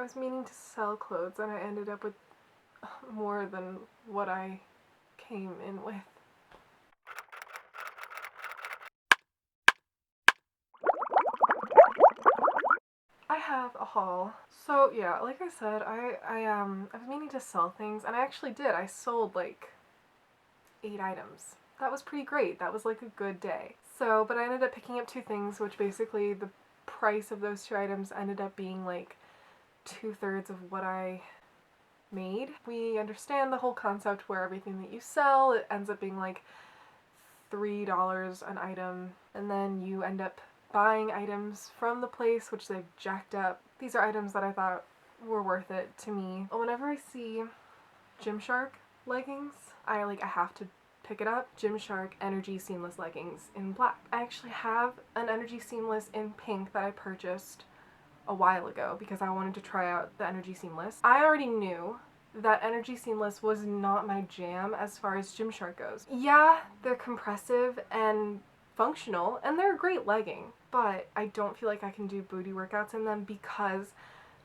was meaning to sell clothes and I ended up with more than what I came in with. I have a haul. So yeah, like I said, I was meaning to sell things, and I actually did. I sold like 8 items. That was pretty great. That was like a good day. So, but I ended up picking up 2 things, which basically the price of those 2 items ended up being like 2/3 of what I made. We understand the whole concept where everything that you sell, it ends up being like $3 an item, and then you end up buying items from the place which they've jacked up. These are items that I thought were worth it to me. Whenever I see Gymshark leggings, I have to pick it up. Gymshark Energy Seamless leggings in black. I actually have an Energy Seamless in pink that I purchased a while ago because I wanted to try out the Energy Seamless. I already knew that Energy Seamless was not my jam as far as Gymshark goes. Yeah, they're compressive and functional, and they're a great legging, but I don't feel like I can do booty workouts in them because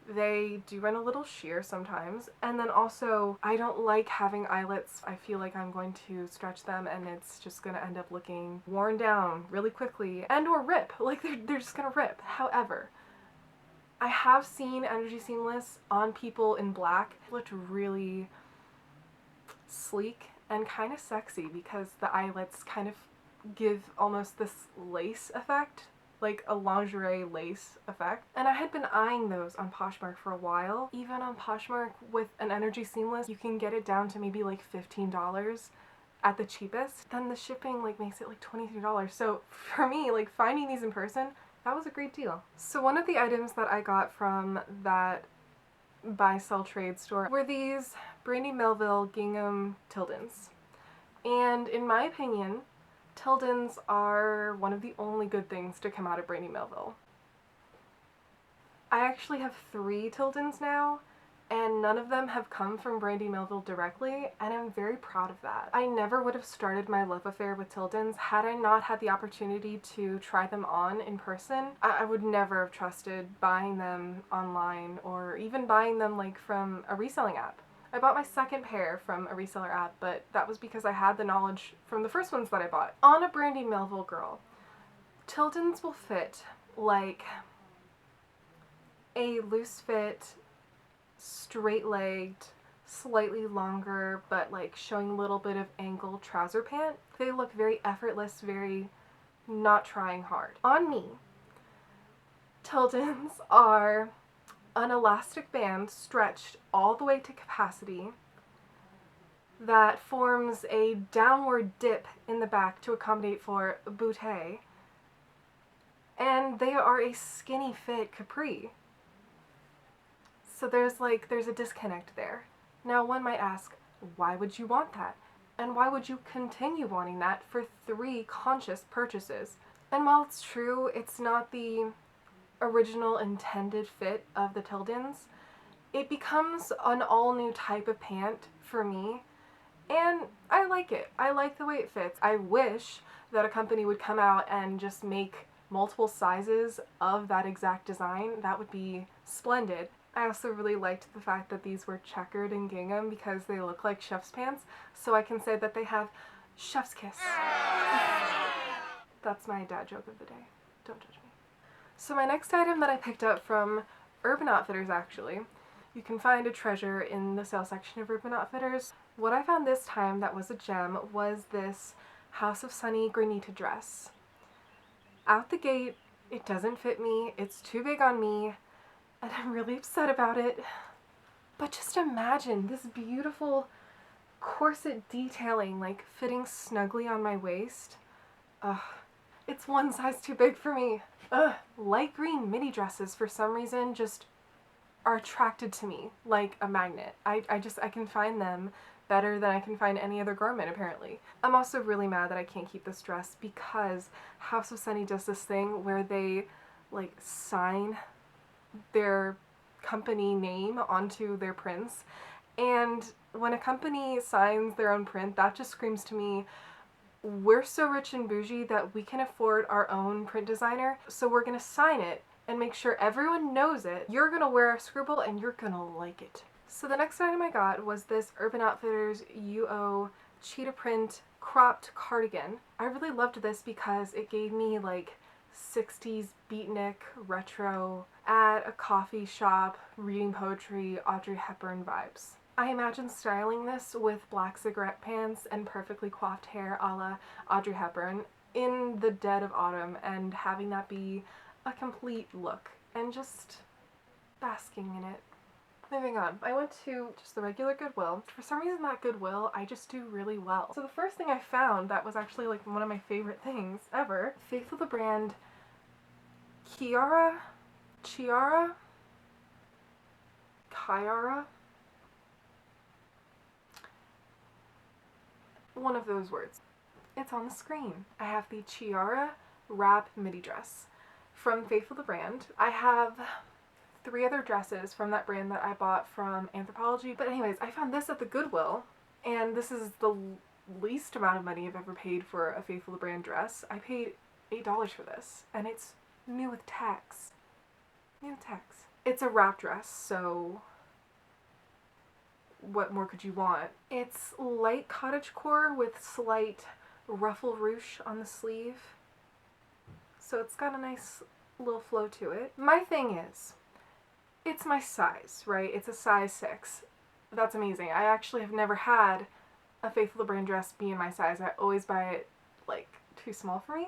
they do run a little sheer sometimes, and then also I don't like having eyelets. I feel like I'm going to stretch them and it's just gonna end up looking worn down really quickly and or rip. Like they're just gonna rip. However, I have seen Energy Seamless on people in black. It looked really sleek and kind of sexy because the eyelets kind of give almost this lace effect, like a lingerie lace effect. And I had been eyeing those on Poshmark for a while. Even on Poshmark with an Energy Seamless, you can get it down to maybe like $15 at the cheapest. Then the shipping makes it like $23. So for me, finding these in person, that was a great deal. So one of the items that I got from that buy sell trade store were these Brandy Melville gingham Tildons. And in my opinion, Tildons are one of the only good things to come out of Brandy Melville. I actually have 3 Tildons now, and none of them have come from Brandy Melville directly, and I'm very proud of that. I never would have started my love affair with Tildons had I not had the opportunity to try them on in person. I would never have trusted buying them online or even buying them from a reselling app. I bought my second pair from a reseller app, but that was because I had the knowledge from the first ones that I bought. On a Brandy Melville girl, Tildons will fit like a loose fit, straight-legged, slightly longer, but showing a little bit of ankle trouser pant. They look very effortless, very not trying hard. On me, Tildons are an elastic band stretched all the way to capacity that forms a downward dip in the back to accommodate for bootay, and they are a skinny fit capri. So there's a disconnect there. Now one might ask, why would you want that? And why would you continue wanting that for 3 conscious purchases? And while it's true, it's not the original intended fit of the Tildons, it becomes an all new type of pant for me, and I like it. I like the way it fits. I wish that a company would come out and just make multiple sizes of that exact design. That would be splendid. I also really liked the fact that these were checkered in gingham because they look like chef's pants, so I can say that they have chef's kiss. That's my dad joke of the day. Don't judge me. So my next item that I picked up from Urban Outfitters, actually, you can find a treasure in the sale section of Urban Outfitters. What I found this time that was a gem was this House of Sunny granita dress. Out the gate, it doesn't fit me, it's too big on me, and I'm really upset about it. But just imagine this beautiful corset detailing fitting snugly on my waist. Ugh, it's one size too big for me. Ugh, light green mini dresses for some reason just are attracted to me like a magnet. I can find them better than I can find any other garment, apparently. I'm also really mad that I can't keep this dress because House of Sunny does this thing where they sign their company name onto their prints, and when a company signs their own print, that just screams to me, we're so rich and bougie that we can afford our own print designer, so we're gonna sign it and make sure everyone knows it. You're gonna wear a scribble and you're gonna like it. So the next item I got was this Urban Outfitters UO cheetah print cropped cardigan. I really loved this because it gave me like 60s beatnik retro at a coffee shop reading poetry Audrey Hepburn vibes. I imagine styling this with black cigarette pants and perfectly coiffed hair a la Audrey Hepburn in the dead of autumn and having that be a complete look and just basking in it. Moving on, I went to just the regular Goodwill. For some reason that Goodwill, I just do really well. So the first thing I found that was actually like one of my favorite things ever, Faithfull the Brand Kiara? One of those words. It's on the screen. I have the Chiara wrap midi dress from Faithfull the Brand. I have 3 other dresses from that brand that I bought from Anthropologie. But anyways, I found this at the Goodwill, and this is the least amount of money I've ever paid for a Faithfull the Brand dress. I paid $8 for this, and it's new with tax. New with tax. It's a wrap dress, so what more could you want? It's light cottagecore with slight ruffle ruche on the sleeve. So it's got a nice little flow to it. My thing is, it's my size, right? It's a size 6. That's amazing. I actually have never had a Faithfull the Brand dress be in my size. I always buy it like too small for me.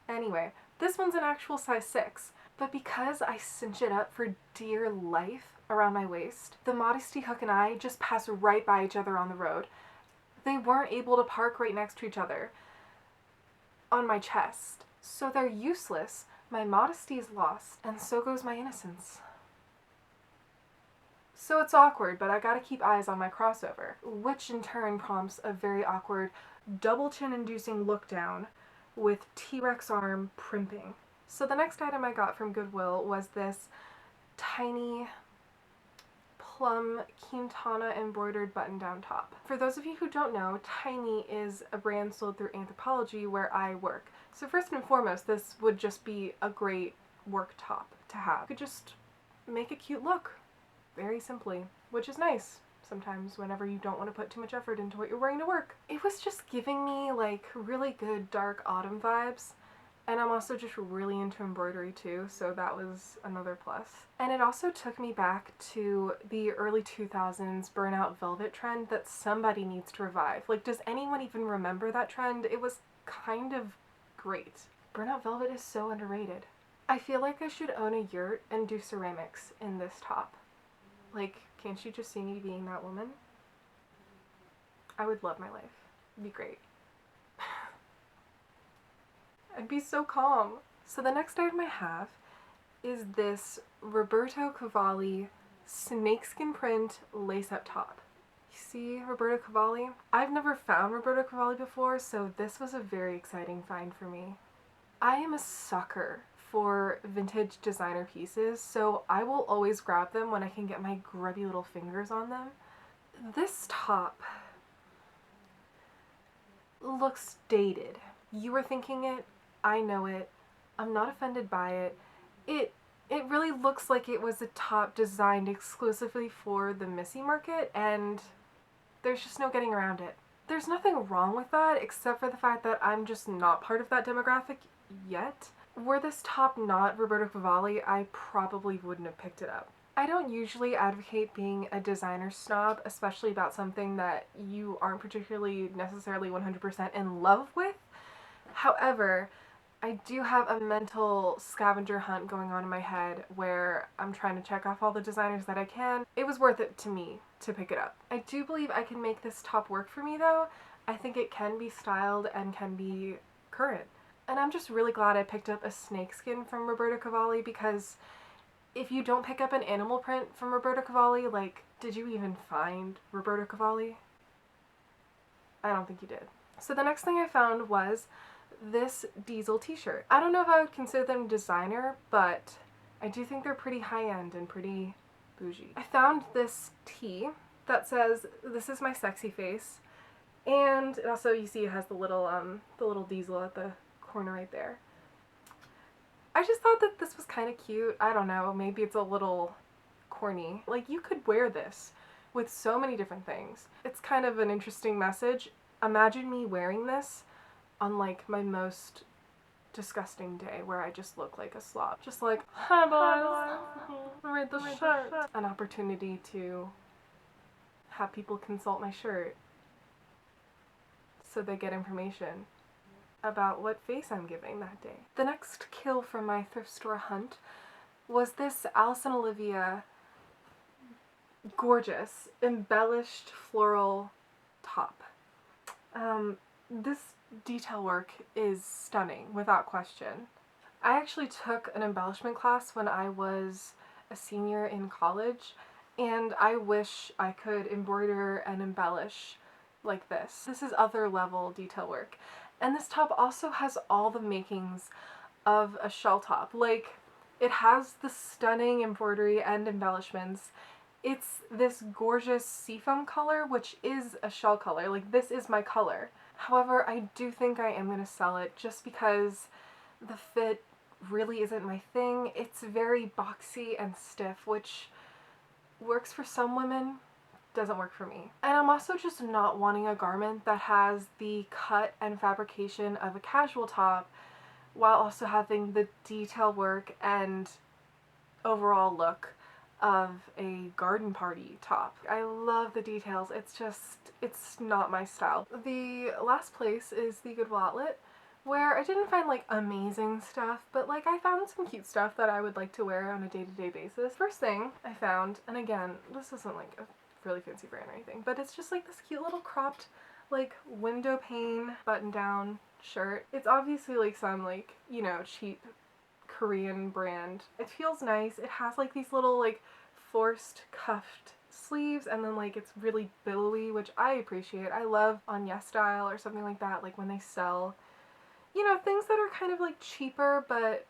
Anyway, this one's an actual size 6. But because I cinch it up for dear life around my waist, the modesty hook and I just pass right by each other on the road. They weren't able to park right next to each other on my chest. So they're useless. My modesty is lost, and so goes my innocence. So it's awkward, but I gotta keep eyes on my crossover, which in turn prompts a very awkward double chin inducing look down with T-Rex arm primping. So the next item I got from Goodwill was this tiny plum Quintana embroidered button-down top. For those of you who don't know, Tiny is a brand sold through Anthropologie where I work. So first and foremost, this would just be a great work top to have. You could just make a cute look, very simply, which is nice sometimes whenever you don't want to put too much effort into what you're wearing to work. It was just giving me like really good dark autumn vibes. And I'm also just really into embroidery too, so that was another plus. And it also took me back to the early 2000s burnout velvet trend that somebody needs to revive. Like, does anyone even remember that trend? It was kind of great. Burnout velvet is so underrated. I feel like I should own a yurt and do ceramics in this top. Like, can't you just see me being that woman? I would love my life. It'd be great. I'd be so calm. So the next item I have is this Roberto Cavalli snakeskin print lace-up top. You see Roberto Cavalli? I've never found Roberto Cavalli before, so this was a very exciting find for me. I am a sucker for vintage designer pieces, so I will always grab them when I can get my grubby little fingers on them. This top looks dated. You were thinking it, I know it, I'm not offended by it. It really looks like it was a top designed exclusively for the Missy market, and there's just no getting around it. There's nothing wrong with that except for the fact that I'm just not part of that demographic yet. Were this top not Roberto Cavalli, I probably wouldn't have picked it up. I don't usually advocate being a designer snob, especially about something that you aren't particularly necessarily 100% in love with. However, I do have a mental scavenger hunt going on in my head where I'm trying to check off all the designers that I can. It was worth it to me to pick it up. I do believe I can make this top work for me though. I think it can be styled and can be current. And I'm just really glad I picked up a snakeskin from Roberto Cavalli, because if you don't pick up an animal print from Roberto Cavalli, like, did you even find Roberto Cavalli? I don't think you did. So the next thing I found was this Diesel t-shirt. I don't know if I would consider them designer, but I do think they're pretty high-end and pretty bougie. I found this tee that says, "This is my sexy face," and also you see it has the little Diesel at the corner right there. I just thought that this was kind of cute. I don't know, maybe it's a little corny. Like, you could wear this with so many different things. It's kind of an interesting message. Imagine me wearing this on like my most disgusting day where I just look like a slob. Just like, hi boys, read the shirt. An opportunity to have people consult my shirt so they get information about what face I'm giving that day. The next kill from my thrift store hunt was this Alice and Olivia gorgeous embellished floral top. This detail work is stunning without question. I actually took an embellishment class when I was a senior in college, and I wish I could embroider and embellish like this. This is other level detail work. And this top also has all the makings of a shell top. Like, it has the stunning embroidery and embellishments. It's this gorgeous seafoam color, which is a shell color. Like, this is my color. However, I do think I am going to sell it just because the fit really isn't my thing. It's very boxy and stiff, which works for some women, doesn't work for me. And I'm also just not wanting a garment that has the cut and fabrication of a casual top while also having the detail work and overall look of a garden party top. I love the details, it's not my style. The last place is the Goodwill Outlet, where I didn't find like amazing stuff, but like I found some cute stuff that I would like to wear on a day-to-day basis. First thing I found, and again, this isn't like a really fancy brand or anything, but it's just like this cute little cropped like window pane button down shirt. It's obviously like some like, you know, cheap Korean brand. It feels nice. It has like these little like forced cuffed sleeves, and then like it's really billowy, which I appreciate. I love on YesStyle or something like that, like when they sell, you know, things that are kind of like cheaper, but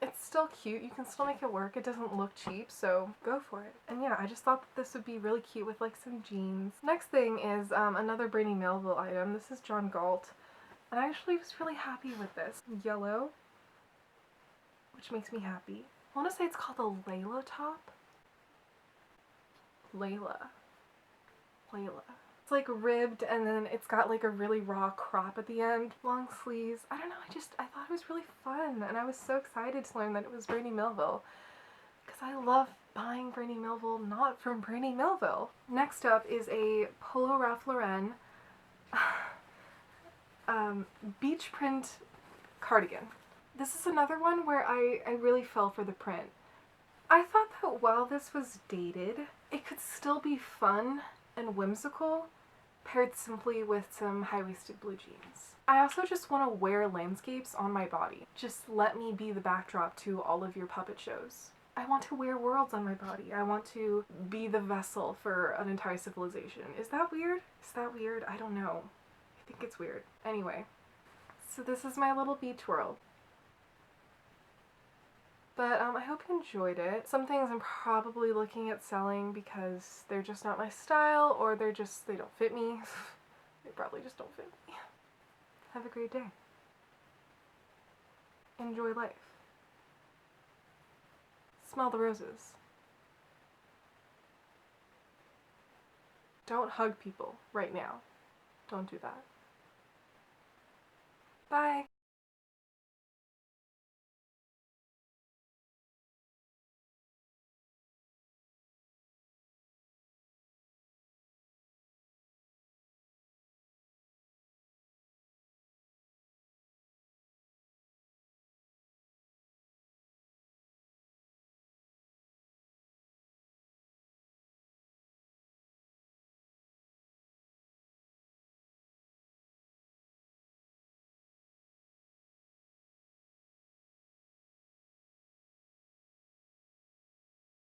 it's still cute. You can still make it work. It doesn't look cheap, so go for it. And yeah, I just thought that this would be really cute with like some jeans. Next thing is another Brandy Melville item. This is John Galt, and I actually was really happy with this. Yellow, which makes me happy. I want to say it's called a Layla top. Layla. It's like ribbed, and then it's got like a really raw crop at the end. Long sleeves. I don't know, I thought it was really fun, and I was so excited to learn that it was Brandy Melville, because I love buying Brandy Melville not from Brandy Melville. Next up is a Polo Ralph Lauren beach print cardigan. This is another one where I really fell for the print. I thought that while this was dated, it could still be fun and whimsical, paired simply with some high-waisted blue jeans. I also just want to wear landscapes on my body. Just let me be the backdrop to all of your puppet shows. I want to wear worlds on my body. I want to be the vessel for an entire civilization. Is that weird? Is that weird? I don't know. I think it's weird. Anyway, so this is my little beach world. But I hope you enjoyed it. Some things I'm probably looking at selling because they're just not my style, or they don't fit me. They probably just don't fit me. Have a great day. Enjoy life. Smell the roses. Don't hug people right now. Don't do that. Bye.